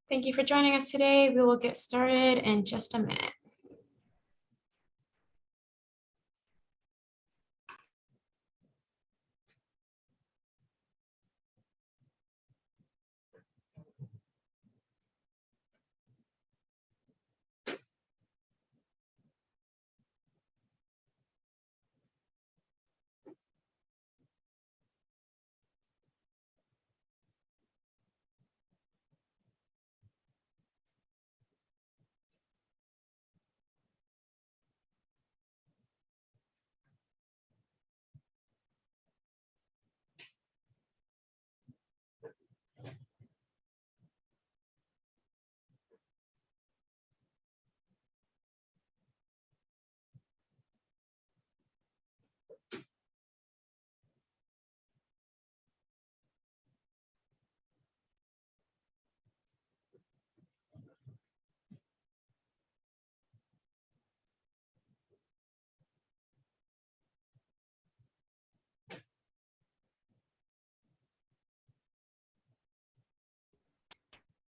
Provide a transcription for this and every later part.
Thank you for joining us today. We will get started in just a minute.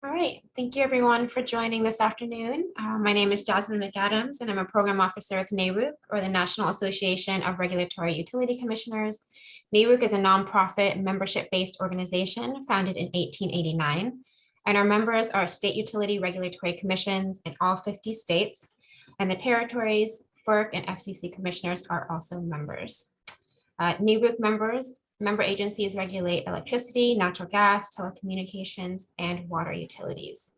All right, thank you everyone for joining this afternoon. My name is Jasmine McAdams and I'm a program officer with NARUC, or the National Association of Regulatory Utility Commissioners. NARUC is a nonprofit membership-based organization founded in 1889, and our members are state utility regulatory commissions in all 50 states, and the territories, FERC and FCC commissioners are also members. NARUC member agencies regulate electricity, natural gas, telecommunications, and water utilities.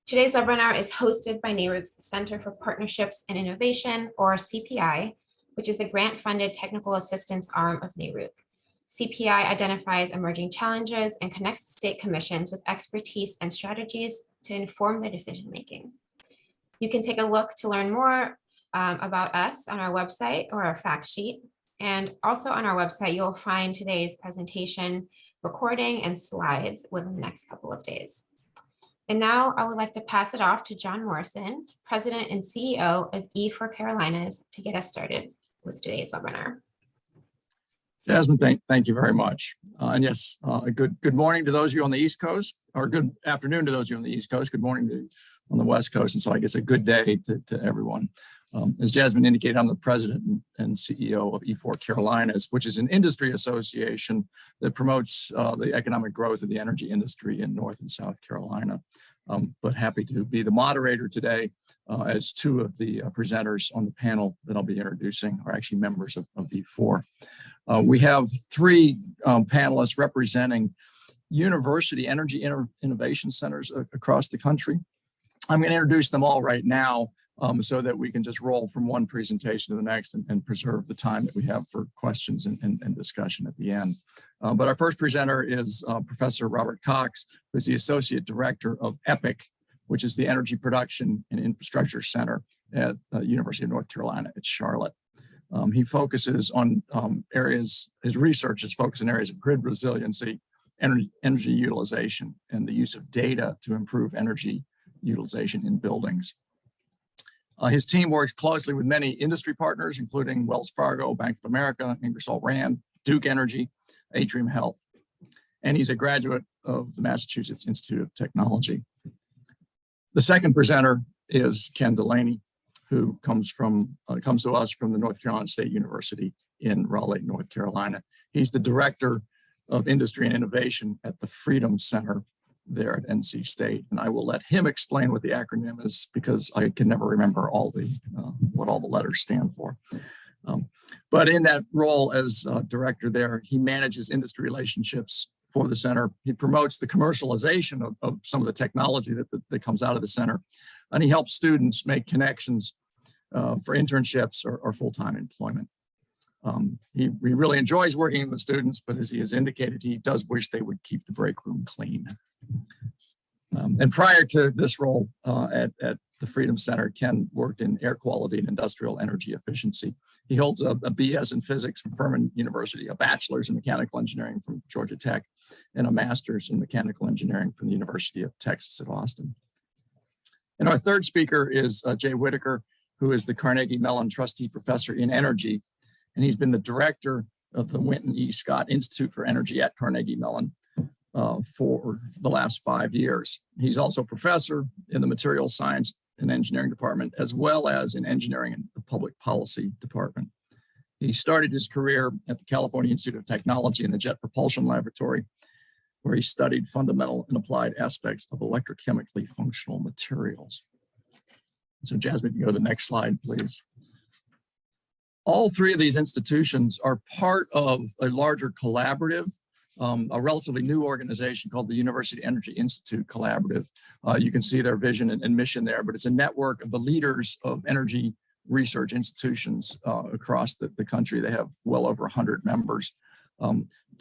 Today's webinar is hosted by NARUC's Center for Partnerships and Innovation, or CPI, which is the grant-funded technical assistance arm of NARUC. CPI identifies emerging challenges and connects state commissions with expertise and strategies to inform their decision-making. You can take a look to learn more about us on our website or our fact sheet. And also on our website, you'll find today's presentation recording and slides within the next couple of days. And now I would like to pass it off to John Morrison, President and CEO of E4 Carolinas, to get us started with today's webinar. Jasmine, thank you very much. And yes, good morning to those of you on the East Coast, or good afternoon to those of you on the East Coast. Good morning to on the West Coast. And so I guess a good day to everyone. As Jasmine indicated, I'm the president and CEO of E4 Carolinas, which is an industry association that promotes the economic growth of the energy industry in North and South Carolina. But happy to be the moderator today, as two of the presenters on the panel that I'll be introducing are actually members of E4. We have three panelists representing university energy innovation centers across the country. I'm going to introduce them all right now, so that we can just roll from one presentation to the next and preserve the time that we have for questions and discussion at the end. But our first presenter is Professor Robert Cox, who's the Associate Director of EPIC, which is the Energy Production and Infrastructure Center at the University of North Carolina at Charlotte. He focuses on his research is focused in areas of grid resiliency, energy utilization, and the use of data to improve energy utilization in buildings. His team works closely with many industry partners, including Wells Fargo, Bank of America, Ingersoll Rand, Duke Energy, Atrium Health, and he's a graduate of the Massachusetts Institute of Technology. The second presenter is Ken Dulaney, who comes to us from the North Carolina State University in Raleigh, North Carolina. He's the Director of Industry and Innovation at the FREEDM Center there at NC State, and I will let him explain what the acronym is because I can never remember all the what all the letters stand for. But in that role as director there, he manages industry relationships for the center. He promotes the commercialization of some of the technology that comes out of the center, and he helps students make connections for internships or full-time employment. He really enjoys working with students, but as he has indicated, he does wish they would keep the break room clean. And prior to this role at the FREEDM Center, Ken worked in air quality and industrial energy efficiency. He holds a BS in physics from Furman University, a bachelor's in mechanical engineering from Georgia Tech, and a master's in mechanical engineering from the University of Texas at Austin. And our third speaker is Jay Whitaker. who is the Carnegie Mellon Trustee Professor in Energy, and he's been the director of the Winton E. Scott Institute for Energy at Carnegie Mellon for the last 5 years. He's also professor in the Materials Science and Engineering Department, as well as in Engineering and the Public Policy Department. He started his career at the California Institute of Technology in the Jet Propulsion Laboratory, where he studied fundamental and applied aspects of electrochemically functional materials. So Jasmine, you can go to the next slide, please. All three of these institutions are part of a larger collaborative, a relatively new organization called the University Energy Institute Collaborative. You can see their vision and mission there, but it's a network of the leaders of energy research institutions across the country. They have well over 100 members,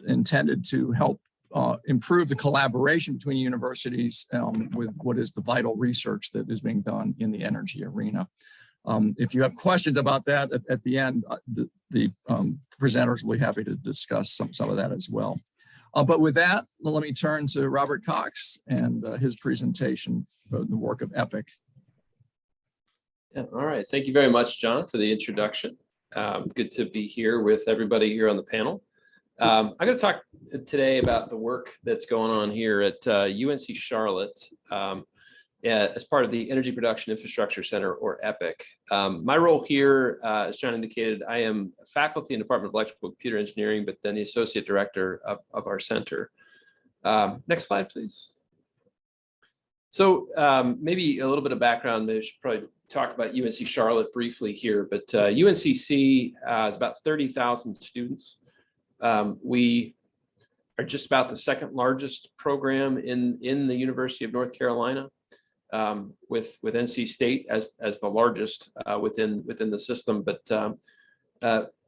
intended to help improve the collaboration between universities with what is the vital research that is being done in the energy arena. If you have questions about that at the end, the presenters will be happy to discuss some of that as well. But with that, let me turn to Robert Cox and his presentation for the work of EPIC. Yeah, all right. Thank you very much, John, for the introduction. Good to be here with everybody here on the panel. I'm going to talk today about the work that's going on here at UNC Charlotte as part of the Energy Production Infrastructure Center, or EPIC. My role here, as John indicated, I am faculty in the Department of Electrical and Computer Engineering, but then the associate director of our center. Next slide, please. So maybe a little bit of background. Maybe I should probably talk about UNC Charlotte briefly here, but UNCC is about 30,000 students. We are just about the second largest program in the University of North Carolina, with NC State as the largest within the system. But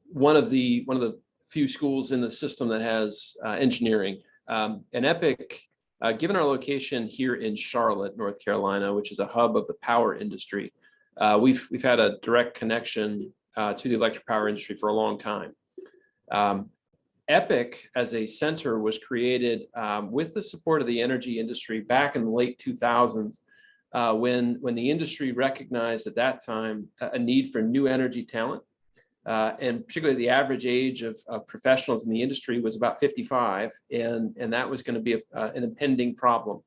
one of the few schools in the system that has engineering. And EPIC, given our location here in Charlotte, North Carolina, which is a hub of the power industry, we've had a direct connection to the electric power industry for a long time. EPIC as a center was created with the support of the energy industry back in the late 2000s, when the industry recognized at that time a need for new energy talent. And particularly the average age of professionals in the industry was about 55, and that was going to be an impending problem.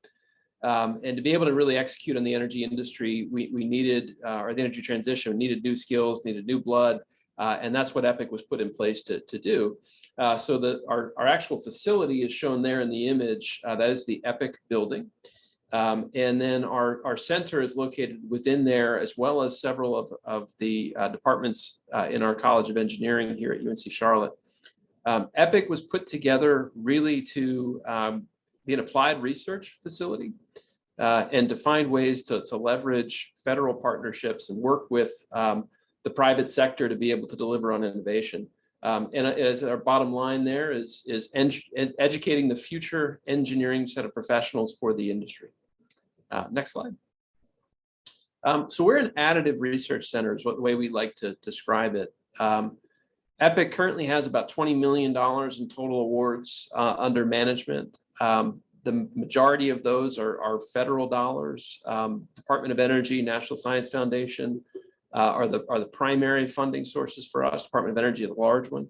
And to be able to really execute on the energy industry, we needed, or the energy transition, needed new skills, needed new blood, and that's what EPIC was put in place to do. So that our actual facility is shown there in the image. That is the EPIC building. And then our center is located within there, as well as several of the departments in our College of Engineering here at UNC Charlotte. EPIC was put together really to be an applied research facility and to find ways to leverage federal partnerships and work with the private sector to be able to deliver on innovation. And as our bottom line there is educating the future engineering set of professionals for the industry. Next slide. So we're an additive research center is the way we like to describe it. EPIC currently has about $20 million in total awards under management. The majority of those are federal dollars. Department of Energy, National Science Foundation are the primary funding sources for us. Department of Energy, the large one.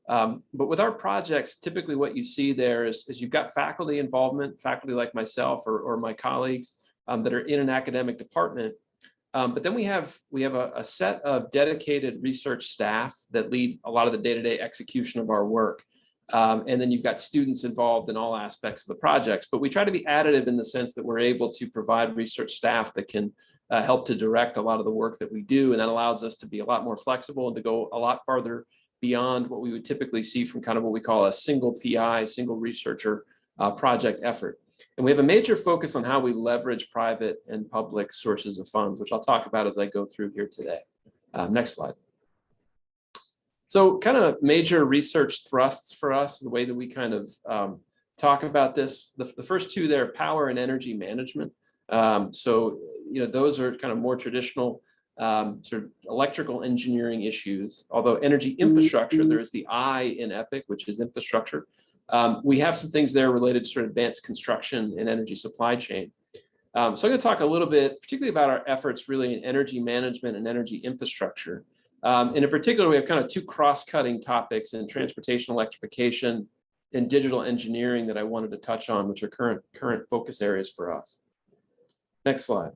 But with our projects, typically what you see there is you've got faculty involvement, faculty like myself or my colleagues that are in an academic department. But then we have a set of dedicated research staff that lead a lot of the day-to-day execution of our work. And then you've got students involved in all aspects of the projects. But we try to be additive in the sense that we're able to provide research staff that can help to direct a lot of the work that we do. And that allows us to be a lot more flexible and to go a lot farther beyond what we would typically see from kind of what we call a single PI, single researcher project effort. And we have a major focus on how we leverage private and public sources of funds, which I'll talk about as I go through here today. Next slide. So kind of major research thrusts for us, the way that we kind of talk about this. The first two there, power and energy management. So, those are kind of more traditional sort of electrical engineering issues. Although energy infrastructure, there is the I in EPIC, which is infrastructure. We have some things there related to sort of advanced construction and energy supply chain. So I'm going to talk a little bit, particularly about our efforts really in energy management and energy infrastructure. And in particular, we have kind of two cross-cutting topics in transportation electrification and digital engineering that I wanted to touch on, which are current focus areas for us. Next slide.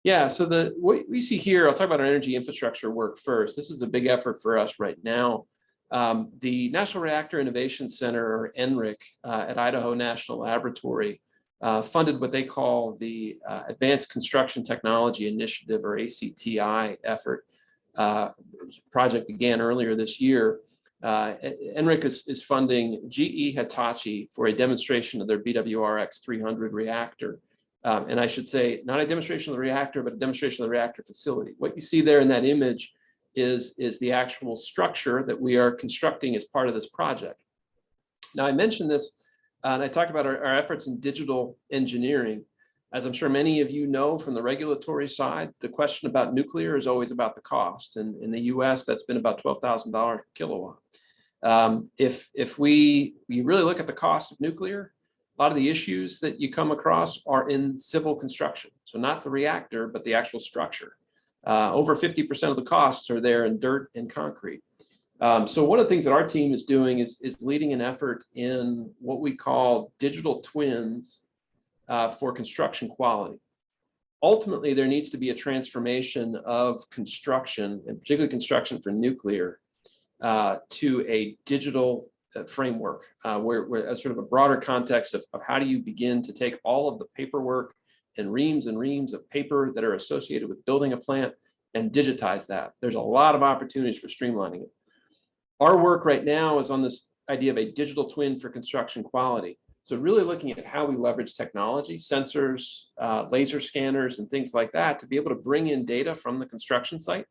Yeah, so what we see here, I'll talk about our energy infrastructure work first. This is a big effort for us right now. The National Reactor Innovation Center, or NRIC, at Idaho National Laboratory, funded what they call the Advanced Construction Technology Initiative, or ACTI effort. Project began earlier this year. NRIC is funding GE Hitachi for a demonstration of their BWRX 300 reactor. And I should say, not a demonstration of the reactor, but a demonstration of the reactor facility. What you see there in that image is the actual structure that we are constructing as part of this project. Now, I mentioned this, and I talked about our efforts in digital engineering. As I'm sure many of you know from the regulatory side, the question about nuclear is always about the cost. And in the US, that's been about $12,000 per kilowatt. If we really look at the cost of nuclear, a lot of the issues that you come across are in civil construction. So not the reactor, but the actual structure. Over 50% of the costs are there in dirt and concrete. So one of the things that our team is doing is leading an effort in what we call digital twins for construction quality. Ultimately, there needs to be a transformation of construction, and particularly construction for nuclear, to a digital framework, where a sort of a broader context of how do you begin to take all of the paperwork and reams of paper that are associated with building a plant and digitize that. There's a lot of opportunities for streamlining it. Our work right now is on this idea of a digital twin for construction quality. So really looking at how we leverage technology, sensors, laser scanners, and things like that to be able to bring in data from the construction site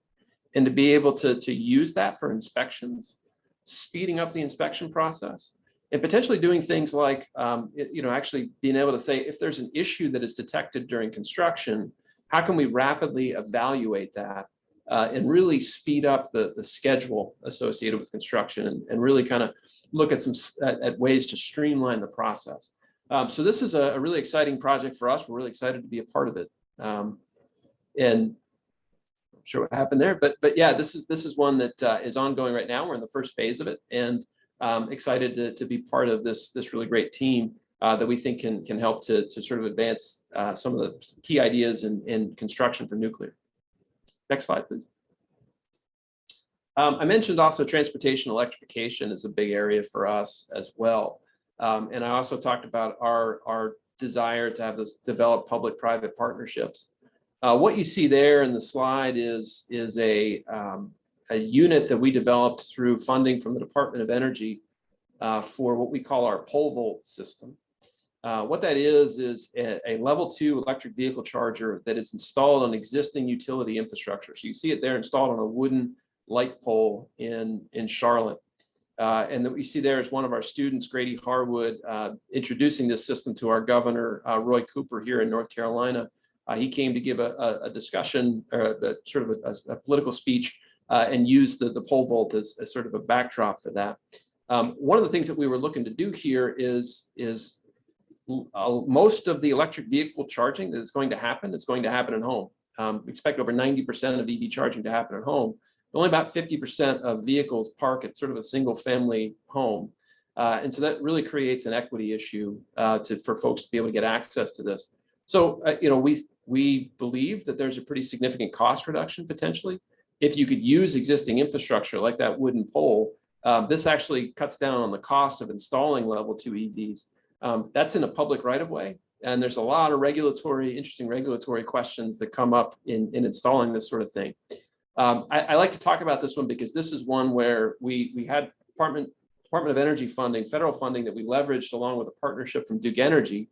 and to be able to use that for inspections, speeding up the inspection process, and potentially doing things like, actually being able to say, if there's an issue that is detected during construction, how can we rapidly evaluate that and really speed up the schedule associated with construction and really kind of look at at ways to streamline the process. So this is a really exciting project for us. We're really excited to be a part of it. And I'm sure what happened there, but yeah, this is one that is ongoing right now. We're in the first phase of it, and excited to be part of this really great team that we think can help to sort of advance some of the key ideas in construction for nuclear. Next slide, please. I mentioned also transportation electrification is a big area for us as well. And I also talked about our desire to have those develop public-private partnerships. What you see there in the slide is a unit that we developed through funding from the Department of Energy for what we call our pole vault system. What that is a level 2 electric vehicle charger that is installed on existing utility infrastructure. So you see it there installed on a wooden light pole in Charlotte. And that we see there is one of our students, Grady Harwood, introducing this system to our governor, Roy Cooper, here in North Carolina. He came to give a discussion, or sort of a political speech, and used the pole vault as sort of a backdrop for that. One of the things that we were looking to do here is most of the electric vehicle charging that is going to happen at home. We expect over 90% of EV charging to happen at home. Only about 50% of vehicles park at sort of a single family home. And so that really creates an equity issue for folks to be able to get access to this. So, we believe that there's a pretty significant cost reduction potentially. If you could use existing infrastructure like that wooden pole, this actually cuts down on the cost of installing level 2 EVs. That's in a public right of way. And there's a lot of interesting regulatory questions that come up in installing this sort of thing. I like to talk about this one because this is one where we had Department of Energy funding, federal funding that we leveraged along with a partnership from Duke Energy.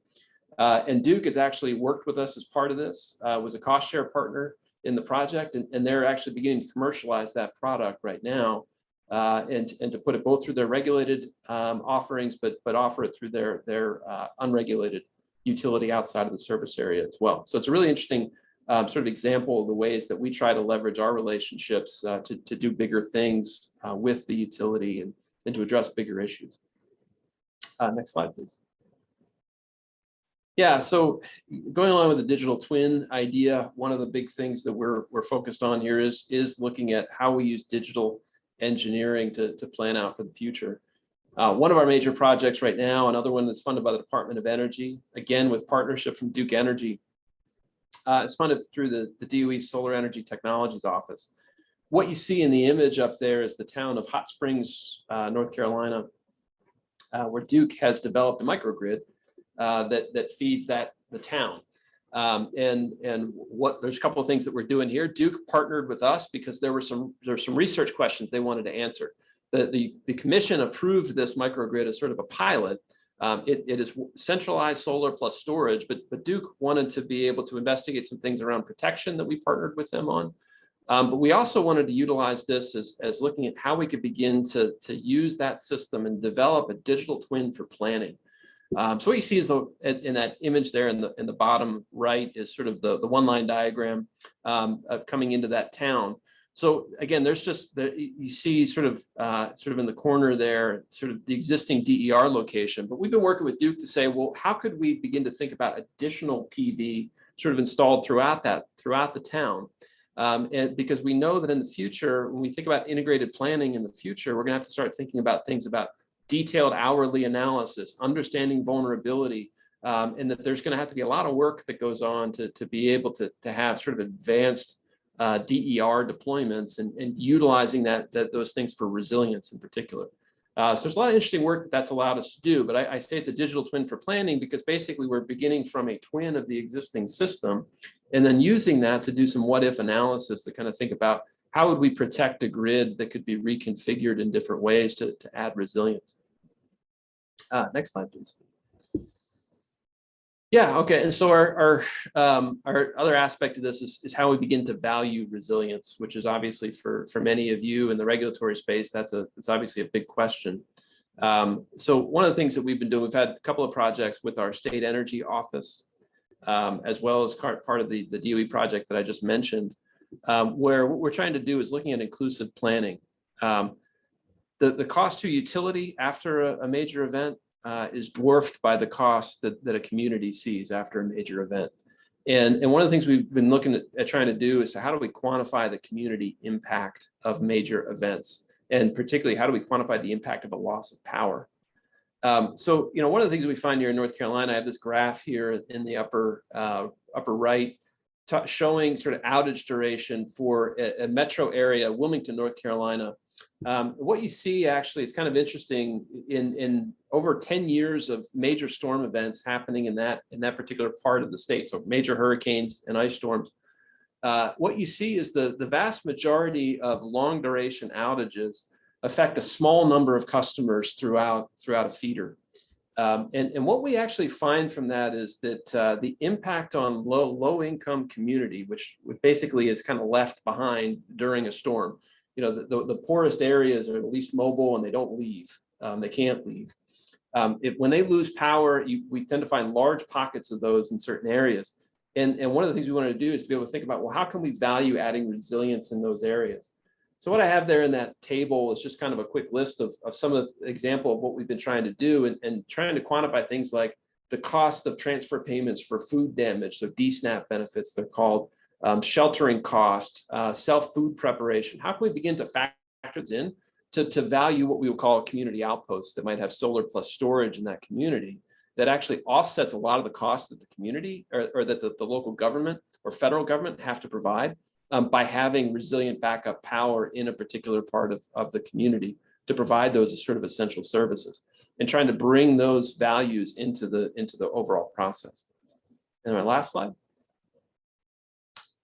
And Duke has actually worked with us as part of this, was a cost share partner in the project, and they're actually beginning to commercialize that product right now, and to put it both through their regulated offerings, but offer it through their unregulated utility outside of the service area as well. So it's a really interesting sort of example of the ways that we try to leverage our relationships to do bigger things with the utility and to address bigger issues. Next slide, please. Yeah, so going along with the digital twin idea, one of the big things that we're focused on here is looking at how we use digital engineering to plan out for the future. One of our major projects right now, another one that's funded by the Department of Energy, again with partnership from Duke Energy, it's funded through the DOE Solar Energy Technologies Office. What you see in the image up there is the town of Hot Springs, North Carolina, where Duke has developed a microgrid that feeds the town. And there's a couple of things that we're doing here. Duke partnered with us because there were some research questions they wanted to answer. The commission approved this microgrid as sort of a pilot. It is centralized solar plus storage, but Duke wanted to be able to investigate some things around protection that we partnered with them on. But we also wanted to utilize this as looking at how we could begin to use that system and develop a digital twin for planning. So what you see is in that image there in the bottom right is sort of the one-line diagram of coming into that town. So again, there's just you see sort of in the corner there, sort of the existing DER location. But we've been working with Duke to say, well, how could we begin to think about additional PV sort of installed throughout the town? And because we know that in the future, when we think about integrated planning in the future, we're going to have to start thinking about things about detailed hourly analysis, understanding vulnerability, and that there's going to have to be a lot of work that goes on to be able to have sort of advanced DER deployments and utilizing those things for resilience in particular. So there's a lot of interesting work that's allowed us to do, but I say it's a digital twin for planning because basically we're beginning from a twin of the existing system and then using that to do some what if analysis to kind of think about how would we protect a grid that could be reconfigured in different ways to add resilience. Next slide, please. Yeah, okay, and so our other aspect of this is how we begin to value resilience, which is obviously for many of you in the regulatory space, it's obviously a big question. So one of the things that we've been doing, we've had a couple of projects with our state energy office, as well as part of the DOE project that I just mentioned, where what we're trying to do is looking at inclusive planning. The cost to utility after a major event is dwarfed by the cost that a community sees after a major event. And one of the things we've been looking at trying to do is how do we quantify the community impact of major events? And particularly, how do we quantify the impact of a loss of power? So, one of the things we find here in North Carolina, I have this graph here in the upper right, showing sort of outage duration for a metro area, Wilmington, North Carolina. What you see actually, it's kind of interesting in over 10 years of major storm events happening in that particular part of the state, so major hurricanes and ice storms. What you see is the vast majority of long duration outages affect a small number of customers throughout a feeder. And what we actually find from that is that the impact on low income community, which basically is kind of left behind during a storm. The poorest areas are the least mobile and they don't leave. They can't leave. When they lose power, we tend to find large pockets of those in certain areas. And one of the things we want to do is to be able to think about, well, how can we value adding resilience in those areas? So what I have there in that table is just kind of a quick list of some of the example of what we've been trying to do and trying to quantify things like the cost of transfer payments for food damage, so DSNAP benefits, they're called, sheltering costs, self-food preparation. How can we begin to factor this in to value what we would call a community outpost that might have solar plus storage in that community that actually offsets a lot of the costs that the community or that the local government or federal government have to provide by having resilient backup power in a particular part of the community to provide those as sort of essential services and trying to bring those values into the overall process. And my last slide.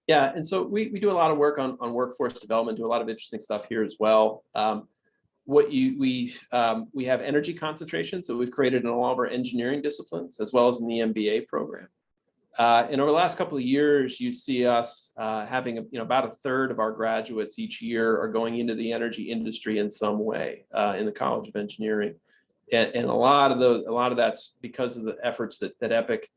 Yeah, and so we do a lot of work on workforce development, do a lot of interesting stuff here as well. We have energy concentrations that we've created in all of our engineering disciplines, as well as in the MBA program. And over the last couple of years, you see us having about a third of our graduates each year are going into the energy industry in some way in the College of Engineering, and a lot of that's because of the efforts that EPIC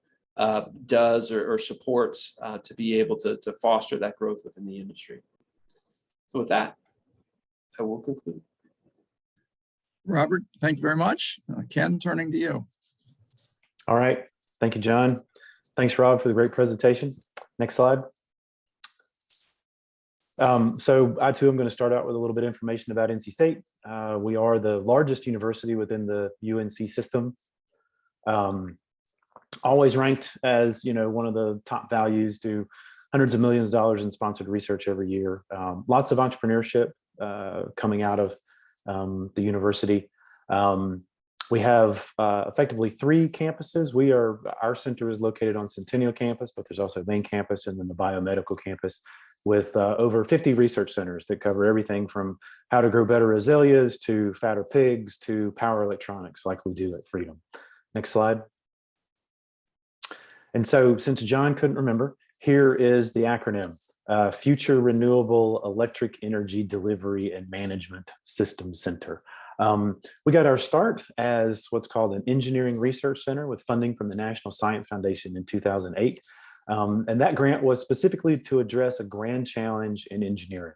does or supports to be able to foster that growth within the industry. So with that, I will conclude. Robert, thank you very much. Ken, turning to you. All right. Thank you, John. Thanks, Rob, for the great presentation. Next slide. So I too am going to start out with a little bit of information about NC State. We are the largest university within the UNC system. Always ranked as, one of the top values, do hundreds of millions of dollars in sponsored research every year. Lots of entrepreneurship coming out of the university. We have effectively 3 campuses. Our center is located on Centennial campus, but there's also main campus and then the biomedical campus with over 50 research centers that cover everything from how to grow better azaleas to fatter pigs to power electronics like we do at FREEDM. Next slide. And so since John couldn't remember, here is the acronym, Future Renewable Electric Energy Delivery and Management Systems Center. We got our start as what's called an engineering research center with funding from the National Science Foundation in 2008. And that grant was specifically to address a grand challenge in engineering.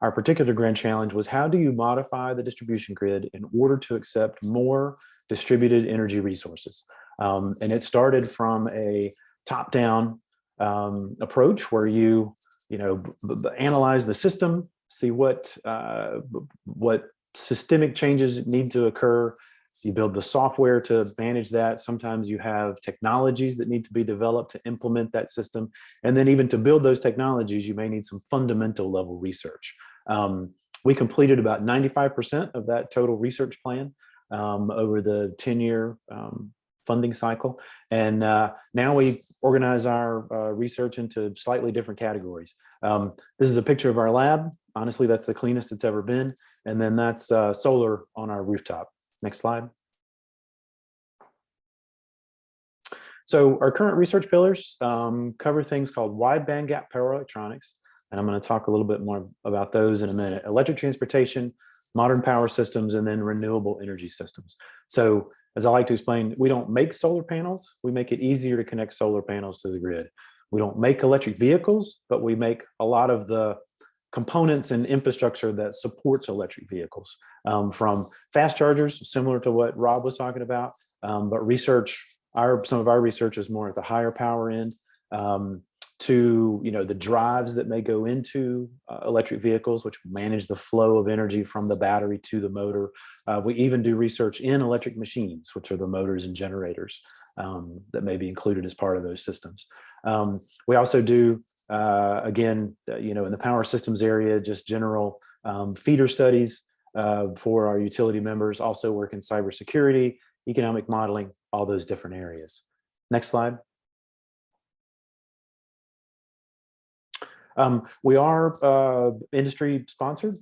Our particular grand challenge was, how do you modify the distribution grid in order to accept more distributed energy resources? And it started from a top-down approach where you analyze the system, see what systemic changes need to occur. You build the software to manage that. Sometimes you have technologies that need to be developed to implement that system. And then even to build those technologies, you may need some fundamental level research. We completed about 95% of that total research plan over the 10-year funding cycle. And now we organize our research into slightly different categories. This is a picture of our lab. Honestly, that's the cleanest it's ever been. And then that's solar on our rooftop. Next slide. So our current research pillars cover things called wide bandgap power electronics. And I'm going to talk a little bit more about those in a minute. Electric transportation, modern power systems, and then renewable energy systems. So as I like to explain, we don't make solar panels. We make it easier to connect solar panels to the grid. We don't make electric vehicles, but we make a lot of the components and infrastructure that supports electric vehicles, from fast chargers, similar to what Rob was talking about, but some of our research is more at the higher power end, to the drives that may go into electric vehicles, which manage the flow of energy from the battery to the motor. We even do research in electric machines, which are the motors and generators that may be included as part of those systems. We also do, again, in the power systems area, just general feeder studies for our utility members, also work in cybersecurity, economic modeling, all those different areas. Next slide. We are industry sponsored.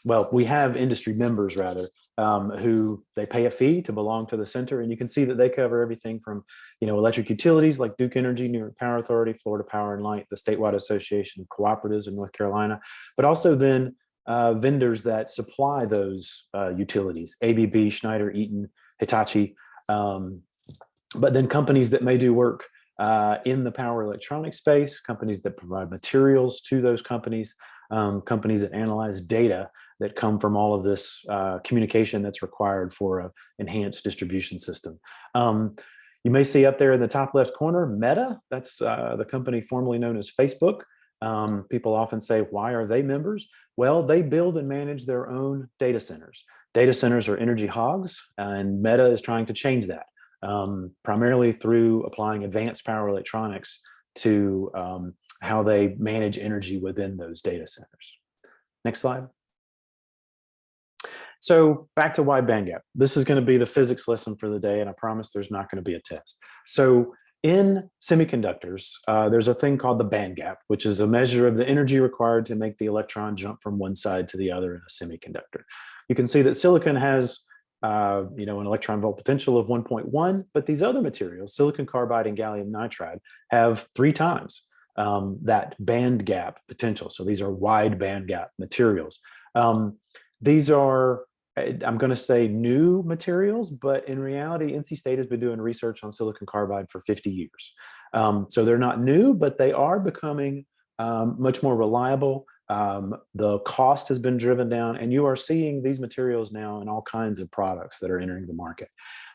Well, we have industry members rather, who they pay a fee to belong to the center. And you can see that they cover everything from, electric utilities like Duke Energy, New York Power Authority, Florida Power and Light, the statewide association of cooperatives in North Carolina, but also then vendors that supply those utilities, ABB, Schneider, Eaton, Hitachi, but then companies that may do work in the power electronics space, companies that provide materials to those companies, companies that analyze data that come from all of this communication that's required for an enhanced distribution system. You may see up there in the top left corner, Meta. That's the company formerly known as Facebook. People often say, why are they members? Well, they build and manage their own data centers. Data centers are energy hogs, and Meta is trying to change that. Primarily through applying advanced power electronics to how they manage energy within those data centers. Next slide. So back to wide bandgap. This is going to be the physics lesson for the day, and I promise there's not going to be a test. So in semiconductors, there's a thing called the bandgap, which is a measure of the energy required to make the electron jump from one side to the other in a semiconductor. You can see that silicon has an electron volt potential of 1.1, but these other materials, silicon carbide and gallium nitride, have 3 times that band gap potential. So these are wide band gap materials. These are, I'm going to say, new materials, but in reality, NC State has been doing research on silicon carbide for 50 years. So they're not new, but they are becoming much more reliable The cost has been driven down, and you are seeing these materials now in all kinds of products that are entering the market.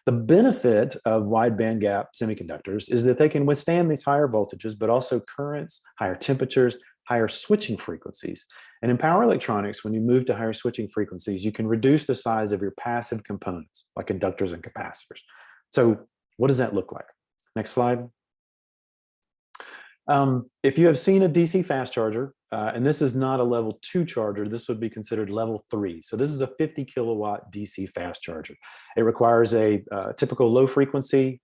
The benefit of wide bandgap semiconductors is that they can withstand these higher voltages, but also currents, higher temperatures, higher switching frequencies. And in power electronics, when you move to higher switching frequencies, you can reduce the size of your passive components, like inductors and capacitors. So what does that look like? Next slide. If you have seen a DC fast charger, and this is not a level 2 charger, this would be considered level 3. So this is a 50 kilowatt DC fast charger. It requires a typical low frequency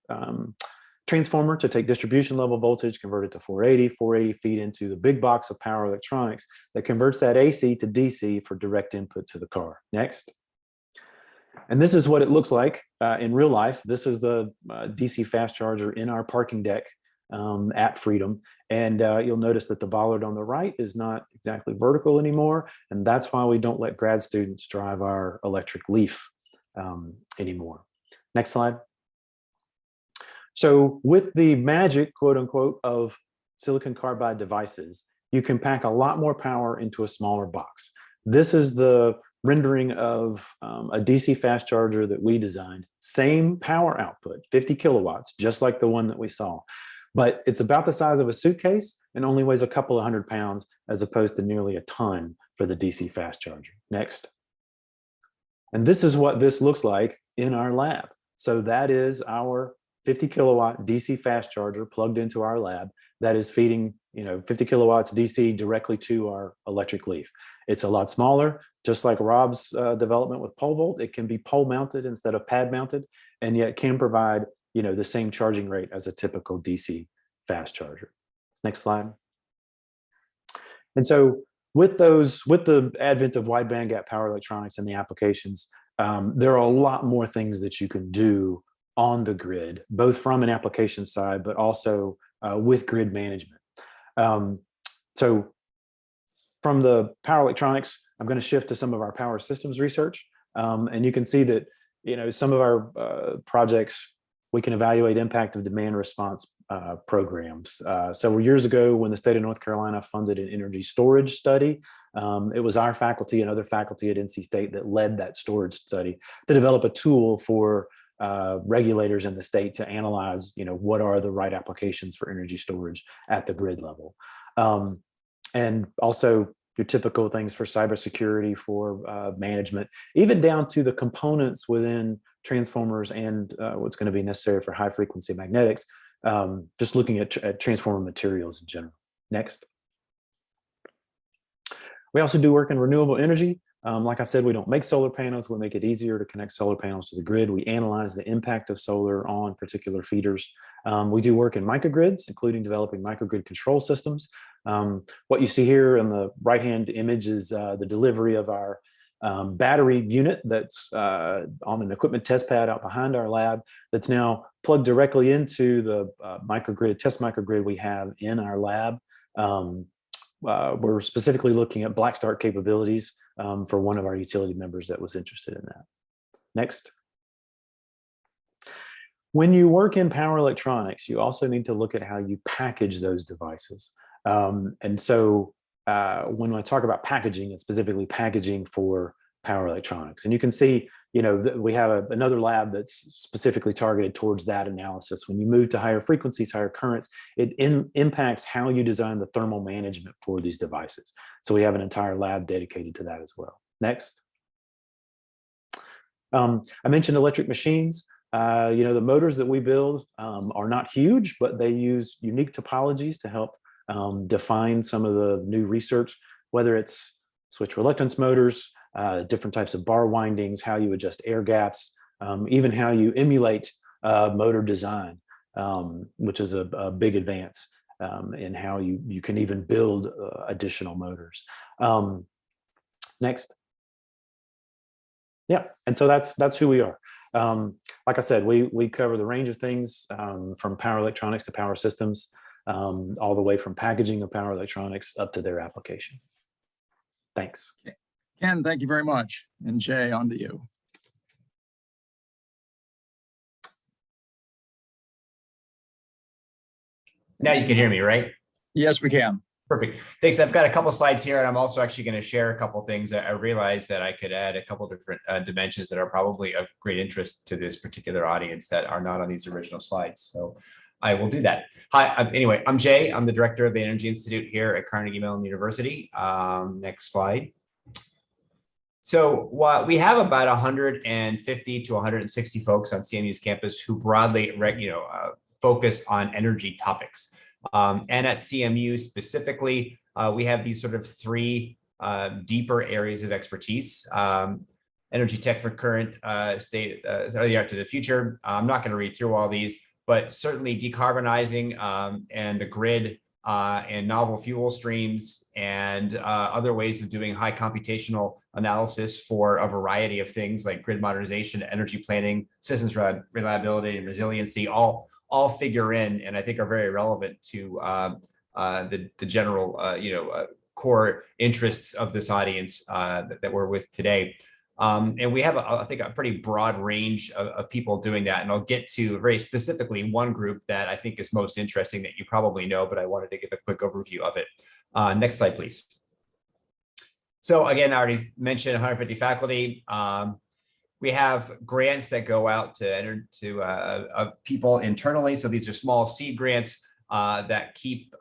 transformer to take distribution level voltage, convert it to 480 feed into the big box of power electronics that converts that AC to DC for direct input to the car. Next. And this is what it looks like in real life. This is the DC fast charger in our parking deck at FREEDM. And you'll notice that the bollard on the right is not exactly vertical anymore. And that's why we don't let grad students drive our electric Leaf anymore. Next slide. So with the magic, quote unquote, of silicon carbide devices, you can pack a lot more power into a smaller box. This is the rendering of a DC fast charger that we designed. Same power output, 50 kilowatts, just like the one that we saw. But it's about the size of a suitcase and only weighs a couple of 100 pounds as opposed to nearly a ton for the DC fast charger. Next. And this is what this looks like in our lab. So that is our 50 kilowatt DC fast charger plugged into our lab that is feeding 50 kilowatts DC directly to our electric Leaf. It's a lot smaller, just like Rob's development with pole vault. It can be pole mounted instead of pad mounted, and yet can provide the same charging rate as a typical DC fast charger. Next slide. And so with the advent of wide bandgap power electronics and the applications, there are a lot more things that you can do on the grid, both from an application side, but also with grid management. So from the power electronics, I'm going to shift to some of our power systems research. And you can see that, some of our projects, we can evaluate impact of demand response programs. Several years ago, when the state of North Carolina funded an energy storage study, it was our faculty and other faculty at NC State that led that storage study to develop a tool for regulators in the state to analyze, what are the right applications for energy storage at the grid level. And also your typical things for cybersecurity, for management, even down to the components within transformers and what's going to be necessary for high frequency magnetics, just looking at transformer materials in general. Next. We also do work in renewable energy. Like I said, we don't make solar panels. We make it easier to connect solar panels to the grid. We analyze the impact of solar on particular feeders. We do work in microgrids, including developing microgrid control systems. What you see here in the right-hand image is the delivery of our battery unit that's on an equipment test pad out behind our lab that's now plugged directly into the test microgrid we have in our lab. We're specifically looking at black start capabilities for one of our utility members that was interested in that. Next. When you work in power electronics, you also need to look at how you package those devices. And so when I talk about packaging, it's specifically packaging for power electronics. And you can see, we have another lab that's specifically targeted towards that analysis. When you move to higher frequencies, higher currents, it impacts how you design the thermal management for these devices. So we have an entire lab dedicated to that as well. Next. I mentioned electric machines. The motors that we build are not huge, but they use unique topologies to help define some of the new research, whether it's switch reluctance motors, different types of bar windings, how you adjust air gaps, even how you emulate motor design, which is a big advance in how you can even build additional motors. Next. Yeah, and so that's who we are. Like I said, we cover the range of things from power electronics to power systems, all the way from packaging of power electronics up to their application. Thanks. Ken, thank you very much. And Jay, on to you. Now you can hear me, right? Yes, we can. Perfect. Thanks. I've got a couple slides here, and I'm also actually going to share a couple things. I realized that I could add a couple different dimensions that are probably of great interest to this particular audience that are not on these original slides. So I will do that. Hi, anyway, I'm Jay. I'm the director of the Energy Institute here at Carnegie Mellon University. Next slide. So we have about 150 to 160 folks on CMU's campus who broadly, focus on energy topics. And at CMU specifically, we have these sort of three deeper areas of expertise. Energy tech for current state, the art to the future. I'm not going to read through all these, but certainly decarbonizing and the grid and novel fuel streams and other ways of doing high computational analysis for a variety of things like grid modernization, energy planning, systems reliability and resiliency, all figure in, and I think are very relevant to the general, core interests of this audience that we're with today. And we have, I think, a pretty broad range of people doing that. And I'll get to very specifically one group that I think is most interesting that you probably know, but I wanted to give a quick overview of it. Next slide, please. So again, I already mentioned 150 faculty. We have grants that go out to people internally. So these are small seed grants that keep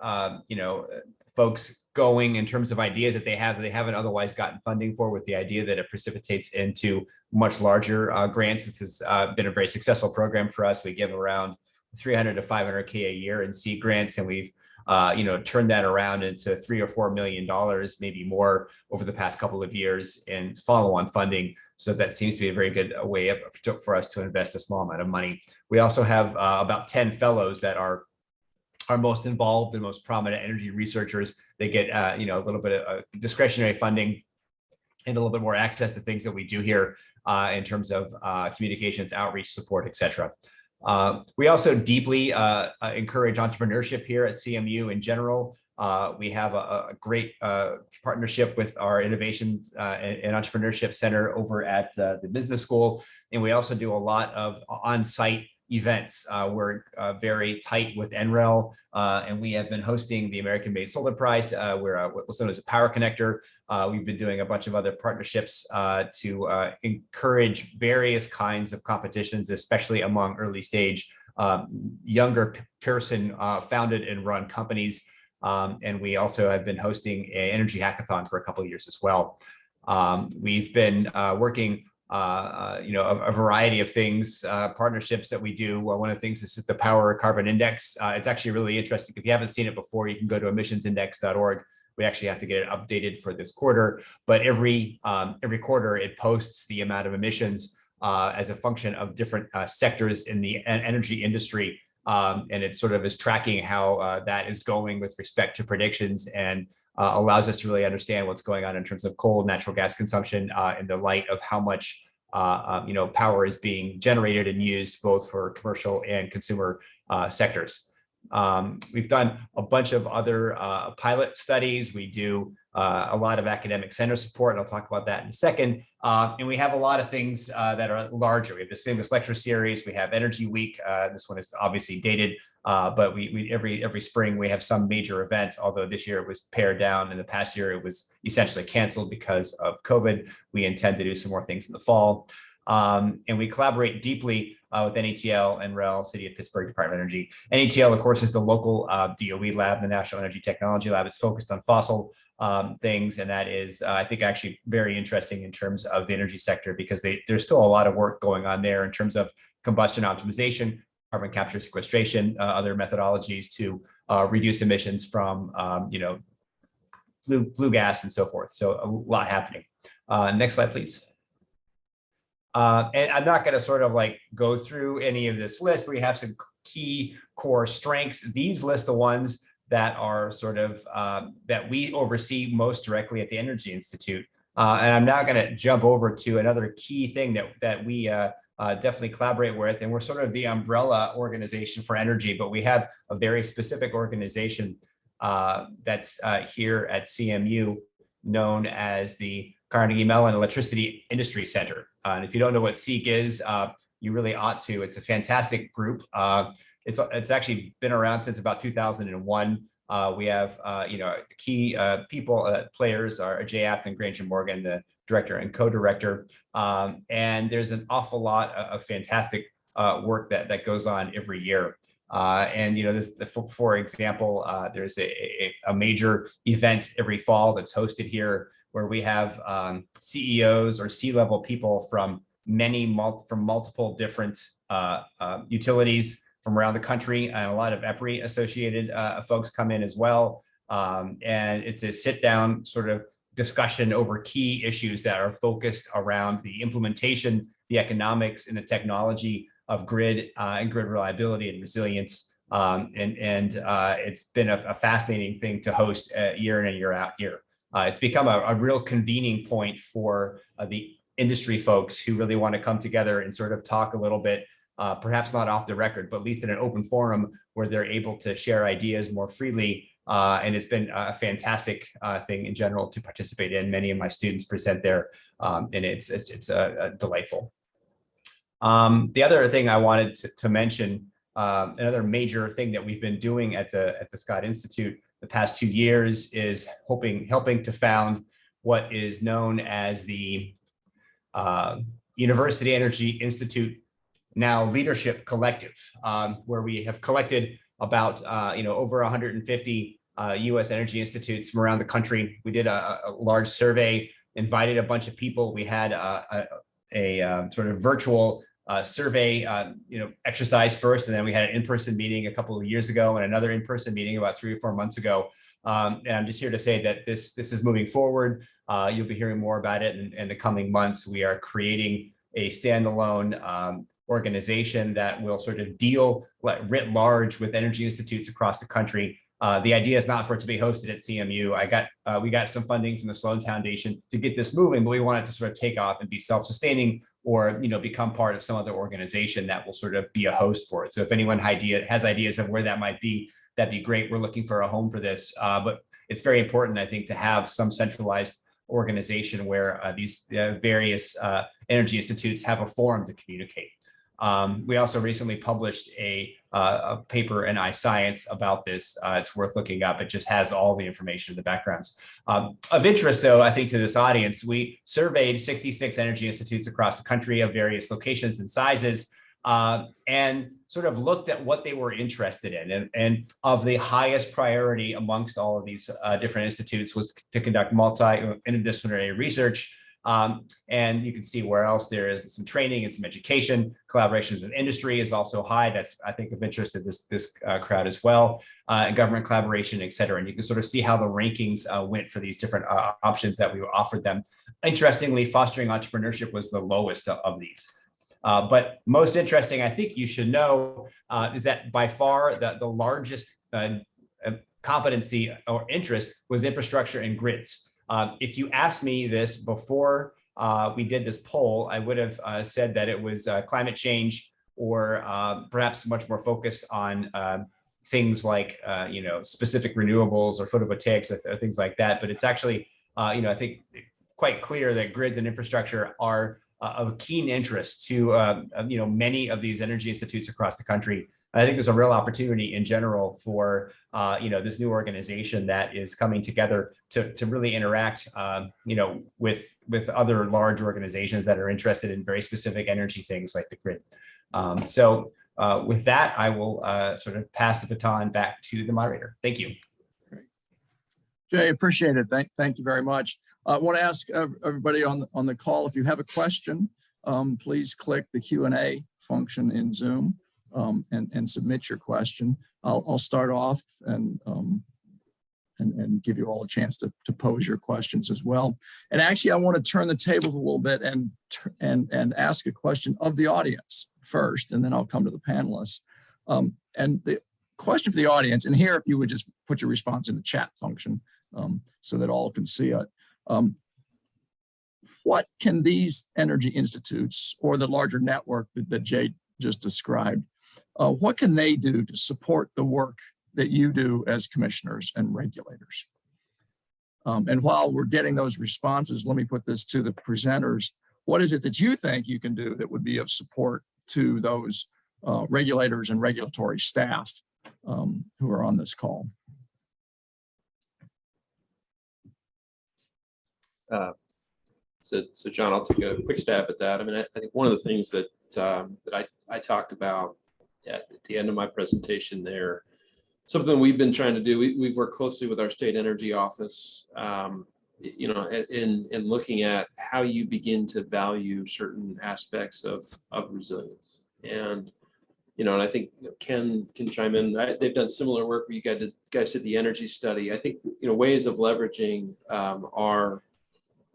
folks going in terms of ideas that they haven't otherwise gotten funding for, with the idea that it precipitates into much larger grants. This has been a very successful program for us. We give around 300 to 500K a year in seed grants, and we've turned that around into $3 or $4 million, maybe more, over the past couple of years in follow-on funding. So that seems to be a very good way for us to invest a small amount of money. We also have about 10 fellows that are most involved and most prominent energy researchers. They get a little bit of discretionary funding and a little bit more access to things that we do here in terms of communications, outreach, support, etc. We also deeply encourage entrepreneurship here at CMU in general. We have a great partnership with our Innovations and Entrepreneurship Center over at the Business School. And we also do a lot of on-site events. We're very tight with NREL, and we have been hosting the American-Made Solar Prize. We're what's known as a power connector. We've been doing a bunch of other partnerships to encourage various kinds of competitions, especially among early stage, younger person founded and run companies. And we also have been hosting an energy hackathon for a couple of years as well. We've been working a variety of things, partnerships that we do. One of the things is the Power Carbon Index. It's actually really interesting. If you haven't seen it before, you can go to emissionsindex.org. We actually have to get it updated for this quarter, but every quarter it posts the amount of emissions as a function of different sectors in the energy industry. And it sort of is tracking how that is going with respect to predictions, and allows us to really understand what's going on in terms of coal, natural gas consumption in the light of how much power is being generated and used both for commercial and consumer sectors. We've done a bunch of other pilot studies. We do a lot of academic center support, and I'll talk about that in a second. And we have a lot of things that are larger. We have the Distinguished Lecture Series. We have Energy Week. This one is obviously dated, but we every spring we have some major event, although this year it was pared down. In the past year, it was essentially canceled because of COVID. We intend to do some more things in the fall. And we collaborate deeply with NETL, NREL, City of Pittsburgh, Department of Energy. NETL, of course, is the local DOE lab, the National Energy Technology Lab. It's focused on fossil things, and that is, I think, actually very interesting in terms of the energy sector, because there's still a lot of work going on there in terms of combustion optimization, carbon capture sequestration, other methodologies to reduce emissions from, flue gas and so forth. So a lot happening. Next slide, please. And I'm not going to sort of like go through any of this list. We have some key core strengths. These list the ones that are sort of that we oversee most directly at the Energy Institute. And I'm now going to jump over to another key thing that we definitely collaborate with. And we're sort of the umbrella organization for energy, but we have a very specific organization that's here at CMU known as the Carnegie Mellon Electricity Industry Center. And if you don't know what SEEK is, you really ought to. It's a fantastic group. It's actually been around since about 2001. We have, key people, players are Jay Apton, Granger Morgan, the director and co-director. And there's an awful lot of fantastic work that goes on every year. For example, there's a major event every fall that's hosted here where we have CEOs or C-level people from multiple different utilities from around the country, and a lot of EPRI associated folks come in as well. And it's a sit down sort of discussion over key issues that are focused around the implementation, the economics, and the technology of grid and grid reliability and resilience. It's been a fascinating thing to host year in and year out here. It's become a real convening point for the industry folks who really want to come together and sort of talk a little bit, perhaps not off the record, but at least in an open forum where they're able to share ideas more freely. And it's been a fantastic thing in general to participate in. Many of my students present there, and it's delightful. The other thing I wanted to mention, another major thing that we've been doing at the Scott Institute the past 2 years is helping to found what is known as the University Energy Institute Now Leadership Collective, where we have collected about over 150 U.S. energy institutes from around the country. We did a large survey, invited a bunch of people. We had a sort of virtual survey exercise first, and then we had an in-person meeting a couple of years ago and another in-person meeting about 3 or 4 months ago. And I'm just here to say that this is moving forward. You'll be hearing more about it in the coming months. We are creating a standalone organization that will sort of deal writ large with energy institutes across the country. The idea is not for it to be hosted at CMU. We got some funding from the Sloan Foundation to get this moving, but we want it to sort of take off and be self-sustaining, or become part of some other organization that will sort of be a host for it. So if anyone has ideas of where that might be, that'd be great. We're looking for a home for this, but it's very important, I think, to have some centralized organization where these various energy institutes have a forum to communicate. We also recently published a paper in iScience about this. It's worth looking up. It just has all the information in the backgrounds. Of interest, though, I think to this audience, we surveyed 66 energy institutes across the country of various locations and sizes, and sort of looked at what they were interested in. And of the highest priority amongst all of these different institutes was to conduct multi-interdisciplinary research. And you can see where else there is some training and some education. Collaborations with industry is also high. That's, I think, of interest to this crowd as well. And government collaboration, et cetera. And you can sort of see how the rankings went for these different options that we offered them. Interestingly, fostering entrepreneurship was the lowest of these. But most interesting, I think you should know, is that by far the largest competency or interest was infrastructure and grids. If you asked me this before we did this poll, I would have said that it was climate change, or perhaps much more focused on things like specific renewables or photovoltaics or things like that. But it's actually I think quite clear that grids and infrastructure are of keen interest to many of these energy institutes across the country. I think there's a real opportunity in general for this new organization that is coming together to really interact with other large organizations that are interested in very specific energy things like the grid. With that, I will sort of pass the baton back to the moderator. Thank you. Great. Jay, appreciate it. Thank you very much. I want to ask everybody on the call, if you have a question, please click the Q&A function in Zoom. And submit your question. I'll start off and give you all a chance to pose your questions as well. And actually, I want to turn the tables a little bit and ask a question of the audience first, and then I'll come to the panelists. And the question for the audience, and here, if you would just put your response in the chat function so that all can see it. What can these energy institutes or the larger network that Jay just described, what can they do to support the work that you do as commissioners and regulators? And while we're getting those responses, let me put this to the presenters. What is it that you think you can do that would be of support to those regulators and regulatory staff who are on this call? So John, I'll take a quick stab at that. I mean, I think one of the things that I talked about at the end of my presentation there, something we've been trying to do, we've worked closely with our state energy office, in looking at how you begin to value certain aspects of resilience. And and I think Ken can chime in. They've done similar work where you guys did the energy study. I think ways of leveraging our